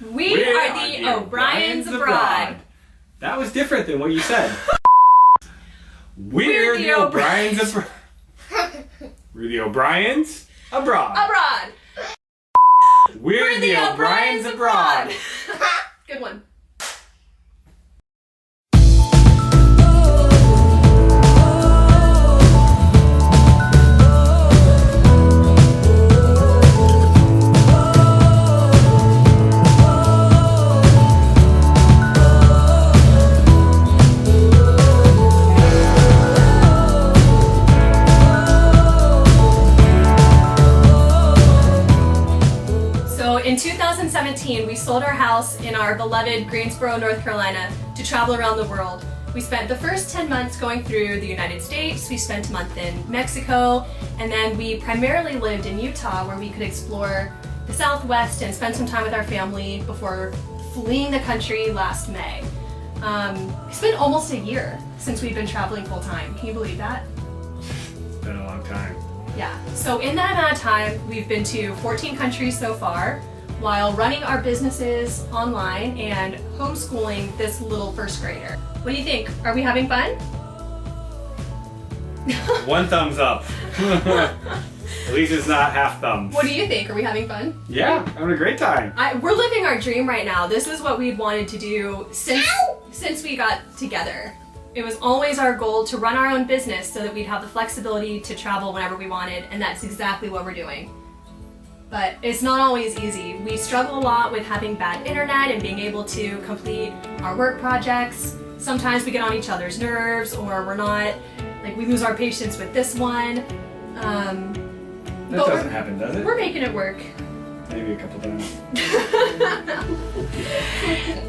We are the O'Briens abroad. That was different than what you said. We're the O'Briens abroad. We're the O'Briens abroad. Abroad. We're the O'Briens abroad. Good one. In 2017, we sold our house in our beloved Greensboro, North Carolina to travel around the world. We spent the first 10 months going through the United States, we spent a month in Mexico, and then we primarily lived in Utah where we could explore the Southwest and spend some time with our family before fleeing the country last May. It's been almost a year since we've been traveling full time. Can you believe that? It's been a long time. Yeah, so in that amount of time, we've been to 14 countries so far, while running our businesses online and homeschooling this little first grader. What do you think? Are we having fun? One thumbs up. At least it's not half thumbs. What do you think? Are we having fun? Yeah, having a great time. We're living our dream right now. This is what we'd wanted to do since we got together. It was always our goal to run our own business so that we'd have the flexibility to travel whenever we wanted, and that's exactly what we're doing. But it's not always easy. We struggle a lot with having bad internet and being able to complete our work projects. Sometimes we get on each other's nerves, or we're not, like we lose our patience with this one. That doesn't happen, does it? We're making it work. Maybe a couple times.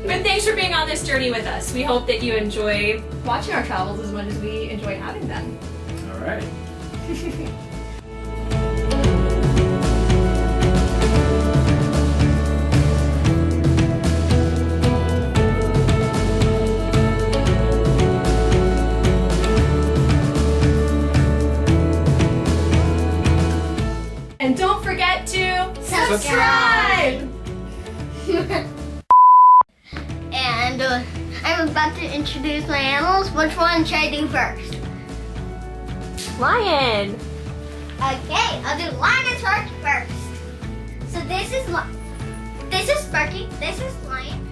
But thanks for being on this journey with us. We hope that you enjoy watching our travels as much as we enjoy having them. All right. And don't forget to subscribe! And I'm about to introduce my animals. Which one should I do first? Lion. Okay, I'll do lion and Sparky first. So this is Sparky, this is Lion,